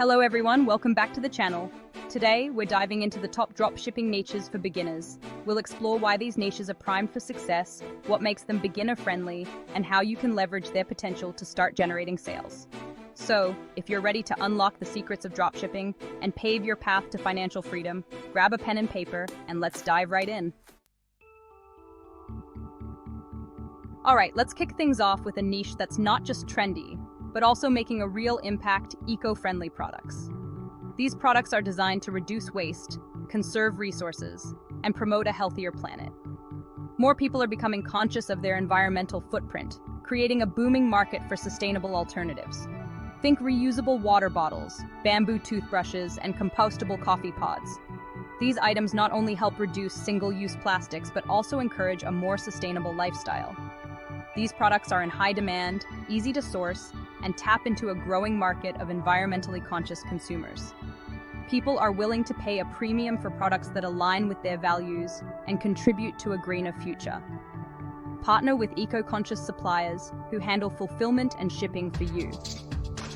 Hello everyone, welcome back to the channel. Today, we're diving into the top dropshipping niches for beginners. We'll explore why these niches are primed for success, what makes them beginner-friendly, and how you can leverage their potential to start generating sales. So, if you're ready to unlock the secrets of dropshipping and pave your path to financial freedom, grab a pen and paper, and let's dive right in. Alright, let's kick things off with a niche that's not just trendy, but also making a real impact: eco-friendly products. These products are designed to reduce waste, conserve resources, and promote a healthier planet. More people are becoming conscious of their environmental footprint, creating a booming market for sustainable alternatives. Think reusable water bottles, bamboo toothbrushes, and compostable coffee pods. These items not only help reduce single-use plastics, but also encourage a more sustainable lifestyle. These products are in high demand, easy to source, and tap into a growing market of environmentally conscious consumers. People are willing to pay a premium for products that align with their values and contribute to a greener future. Partner with eco-conscious suppliers who handle fulfillment and shipping for you.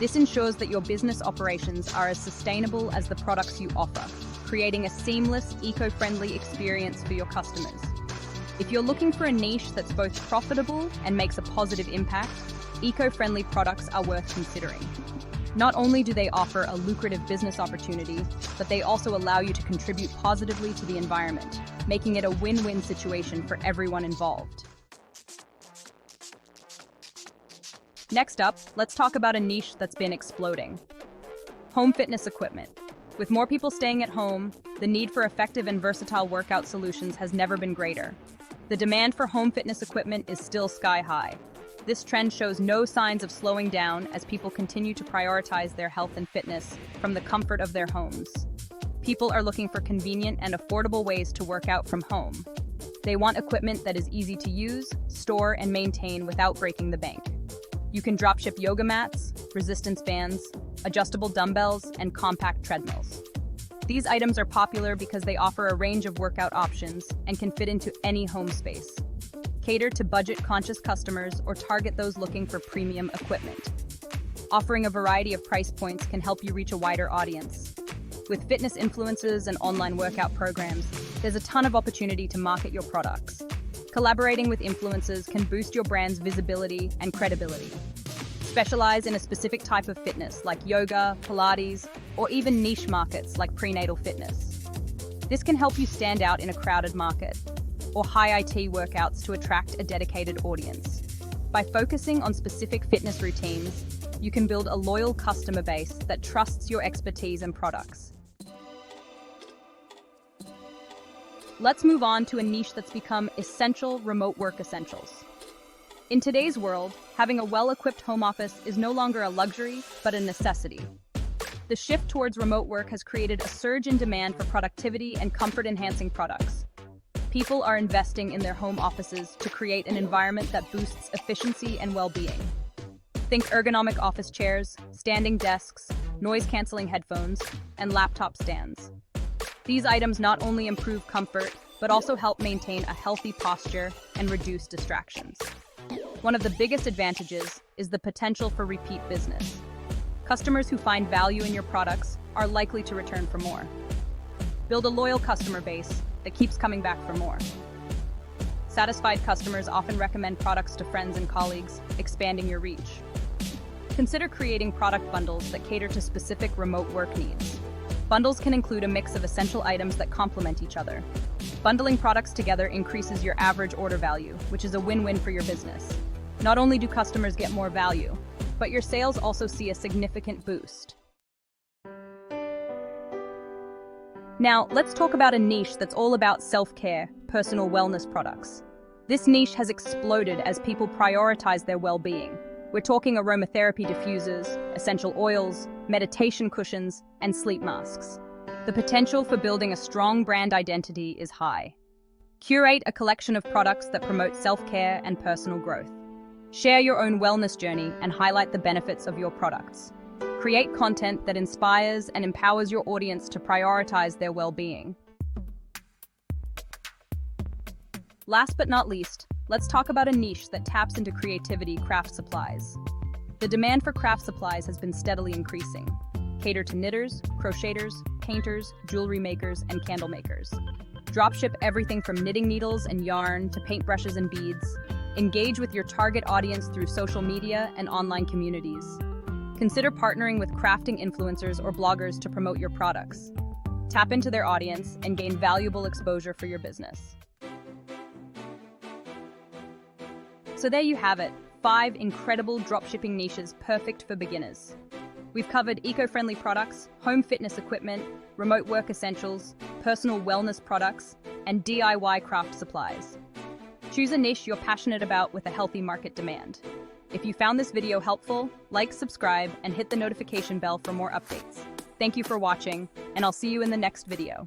This ensures that your business operations are as sustainable as the products you offer, creating a seamless, eco-friendly experience for your customers. If you're looking for a niche that's both profitable and makes a positive impact, eco-friendly products are worth considering. Not only do they offer a lucrative business opportunity, but they also allow you to contribute positively to the environment, making it a win-win situation for everyone involved. Next up, let's talk about a niche that's been exploding: home fitness equipment. With more people staying at home, the need for effective and versatile workout solutions has never been greater. The demand for home fitness equipment is still sky high. This trend shows no signs of slowing down as people continue to prioritize their health and fitness from the comfort of their homes. People are looking for convenient and affordable ways to work out from home. They want equipment that is easy to use, store, and maintain without breaking the bank. You can dropship yoga mats, resistance bands, adjustable dumbbells, and compact treadmills. These items are popular because they offer a range of workout options and can fit into any home space. Cater to budget-conscious customers or target those looking for premium equipment. Offering a variety of price points can help you reach a wider audience. With fitness influencers and online workout programs, there's a ton of opportunity to market your products. Collaborating with influencers can boost your brand's visibility and credibility. Specialize in a specific type of fitness like yoga, Pilates, or even niche markets like prenatal fitness. This can help you stand out in a crowded market, or high IT workouts to attract a dedicated audience. By focusing on specific fitness routines, you can build a loyal customer base that trusts your expertise and products. Let's move on to a niche that's become essential: remote work essentials. In today's world, having a well-equipped home office is no longer a luxury, but a necessity. The shift towards remote work has created a surge in demand for productivity and comfort-enhancing products. People are investing in their home offices to create an environment that boosts efficiency and well-being. Think ergonomic office chairs, standing desks, noise-canceling headphones, and laptop stands. These items not only improve comfort, but also help maintain a healthy posture and reduce distractions. One of the biggest advantages is the potential for repeat business. Customers who find value in your products are likely to return for more. Build a loyal customer base that keeps coming back for more. Satisfied customers often recommend products to friends and colleagues, expanding your reach. Consider creating product bundles that cater to specific remote work needs. Bundles can include a mix of essential items that complement each other. Bundling products together increases your average order value, which is a win-win for your business. Not only do customers get more value, but your sales also see a significant boost. Now, let's talk about a niche that's all about self-care, personal wellness products. This niche has exploded as people prioritize their well-being. We're talking aromatherapy diffusers, essential oils, meditation cushions, and sleep masks. The potential for building a strong brand identity is high. Curate a collection of products that promote self-care and personal growth. Share your own wellness journey and highlight the benefits of your products. Create content that inspires and empowers your audience to prioritize their well-being. Last but not least, let's talk about a niche that taps into creativity: craft supplies. The demand for craft supplies has been steadily increasing. cater to knitters, crocheters, painters, jewelry makers, and candle makers. Dropship everything from knitting needles and yarn to paintbrushes and beads. Engage with your target audience through social media and online communities. Consider partnering with crafting influencers or bloggers to promote your products. Tap into their audience and gain valuable exposure for your business. So there you have it, 5 incredible dropshipping niches perfect for beginners. We've covered eco-friendly products, home fitness equipment, remote work essentials, personal wellness products, and DIY craft supplies. Choose a niche you're passionate about with a healthy market demand. If you found this video helpful, like, subscribe, and hit the notification bell for more updates. Thank you for watching, and I'll see you in the next video.